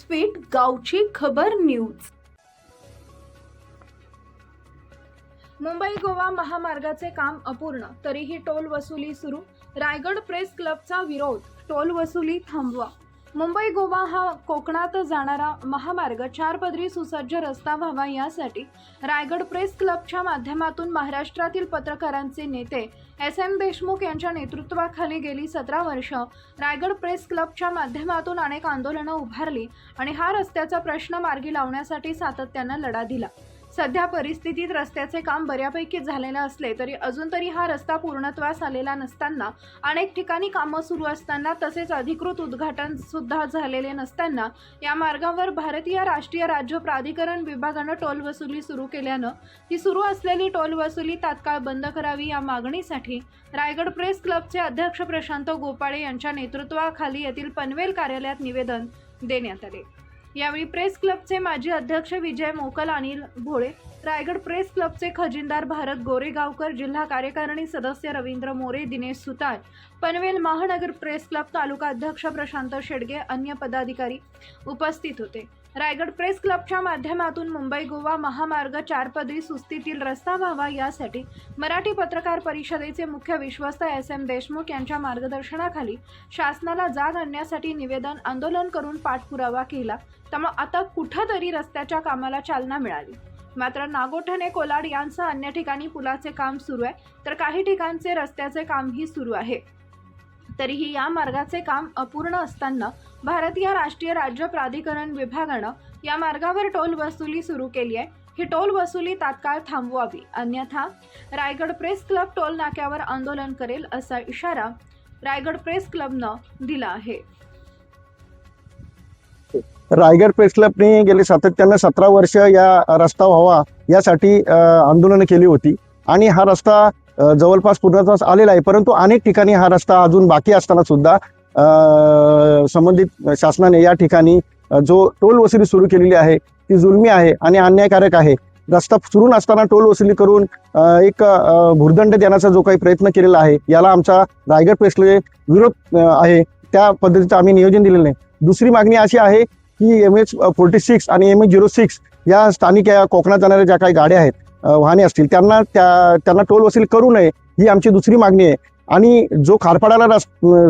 व्यासपीठ गावची खबर न्यूज। मुंबई गोवा महामार्गाचे काम अपूर्ण, तरीही टोल वसुली सुरू। रायगड प्रेस क्लबचा विरोध, टोल वसुली थांबवा। मुंबई गोवा हा कोकणात जाणारा महामार्ग 4 पदरी सुसज्ज रस्ता व्हावा यासाठी रायगड प्रेस क्लबच्या माध्यमातून महाराष्ट्रातील पत्रकारांचे नेते SM देशमुख यांच्या नेतृत्वाखाली गेली 17 वर्ष रायगड प्रेस क्लबच्या माध्यमातून अनेक आंदोलनं उभारली आणि हा रस्त्याचा प्रश्न मार्गी लावण्यासाठी सातत्याने लढा दिला। सध्या परिस्थितीत रस्त्याचे काम बऱ्यापैकी झालेले असले तरी अजून तरी हा रस्ता पूर्णत्वास आलेला नसताना, अनेक ठिकाणी कामं सुरू असताना तसेच अधिकृत उद्घाटन सुद्धा झालेले नसताना या मार्गावर भारतीय राष्ट्रीय राज्य प्राधिकरण विभागाने टोल वसुली सुरू केल्यानं ही सुरू असलेली टोल वसुली तात्काळ बंद करावी या मागणीसाठी रायगड प्रेस क्लबचे अध्यक्ष प्रशांत गोपाळे यांच्या नेतृत्वाखाली येथील पनवेल कार्यालयात निवेदन देण्यात आले। यावेळी प्रेस क्लबचे माजी अध्यक्ष विजय मोकल, अनिल भोळे, रायगड प्रेस क्लबचे खजिनदार भारत गोरेगावकर, जिल्हा कार्यकारिणी सदस्य रवींद्र मोरे, दिनेश सुतार, पनवेल महानगर प्रेस क्लब तालुका अध्यक्ष प्रशांत शेडगे, अन्य पदाधिकारी उपस्थित होते। रायगड प्रेस क्लबच्या माध्यमातून मुंबई गोवा महामार्ग 4 पदरी सुस्थितीत रस्ता व्हावा यासाठी मराठी पत्रकार परिषदेचे मुख्य विश्वस्त SM देशमुख यांच्या मार्गदर्शनाखाली शासनाला जाग आणण्यासाठी निवेदन आंदोलन करून पाठपुरावा केला। त्यामुळे आता कुठेतरी रस्त्याच्या कामाला चालना मिळाली। मात्र नागोठणे, कोलाड यांसह अन्य ठिकाणी पुलाचे काम सुरू आहे, तर काही ठिकाणचे रस्त्याचे कामही सुरू आहे। तरीही या मार्गाचे काम अपूर्ण असताना भारतीय राष्ट्रीय राज्य प्राधिकरण विभागाने या मार्गावर टोल वसुली सुरू केली आहे। ही टोल वसुली तात्काळ थांबवावी, अन्यथा रायगड प्रेस क्लब टोल नाक्यावर आंदोलन करेल असा इशारा रायगड प्रेस क्लबने दिला आहे। रायगड प्रेस क्लबने गेले सातत्याने 17 वर्ष या रस्ता व्हावा यासाठी आंदोलन केली होती आणि हा रस्ता जवळपास पूर्णत्वास आलेला आहे, परंतु अनेक ठिकाणी हा रस्ता अजून बाकी असताना सुद्धा संबंधित शासनाने या ठिकाणी जो टोल वसुली सुरू केलेली आहे ती जुलमी आहे आणि अन्यायकारक आहे। रस्ता सुरू नसताना टोल वसुली करून एक भुर्दंड देण्याचा जो काही प्रयत्न केलेला आहे याला आमचा रायगड प्रेस क्लब विरोध आहे। त्या पद्धतीचं आम्ही नियोजन दिलेलं नाही। दुसरी मागणी अशी आहे की MH46 आणि MH06 या स्थानिक कोकणात जाणाऱ्या ज्या काही गाड्या आहेत, वाहने असतील, त्यांना टोल वसूल करू नये ही आमची दुसरी मागणी आहे। आणि जो खारपाडाला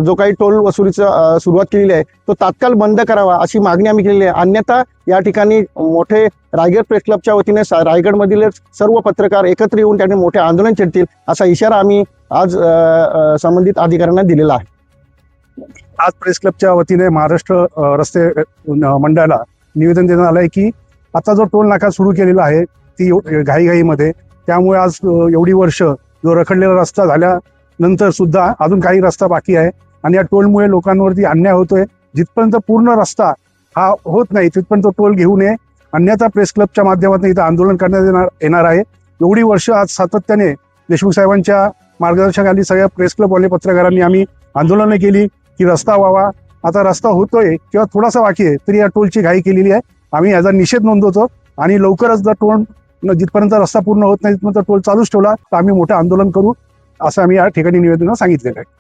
जो काही टोल वसुलीचं सुरुवात केलेली आहे तो तात्काळ बंद करावा अशी मागणी आम्ही केलेली आहे। अन्यथा या ठिकाणी मोठे रायगड प्रेस क्लबच्या वतीने रायगडमधील सर्व पत्रकार एकत्र येऊन त्यांनी मोठे आंदोलन छेडतील असा इशारा आम्ही आज संबंधित अधिकाऱ्यांना दिलेला आहे। आज प्रेस क्लबच्या वतीने महाराष्ट्र रस्ते मंडळाला निवेदन देण्यात आलं आहे की आता जो टोल नाका सुरू केलेला आहे ती घाईघाईमध्ये, त्यामुळे आज एवढी वर्ष जो रखडलेला रस्ता झाल्यानंतर सुद्धा अजून काही रस्ता बाकी आहे आणि या टोलमुळे लोकांवरती अन्याय होतोय। जिथपर्यंत पूर्ण रस्ता हा होत नाही तिथपर्यंत टोल घेऊ नये, अन्यथा प्रेस क्लबच्या माध्यमातून इथं आंदोलन करण्यात येणार आहे। एवढी वर्ष आज सातत्याने देशमुख साहेबांच्या मार्गदर्शनाखाली सगळ्या प्रेस क्लबवाले पत्रकारांनी आम्ही आंदोलनं केली की रस्ता व्हावा। आता रस्ता होतोय किंवा थोडासा बाकी आहे तरी या टोलची घाई केलेली आहे। आम्ही याचा निषेध नोंदवतो आणि लवकरच जर टोल जिथपर्यंत रस्ता पूर्ण होत नाही तिथपर्यंत टोल चालूच ठेवला तर आम्ही मोठं आंदोलन करू असं आम्ही या ठिकाणी निवेदनात सांगितलेलं आहे।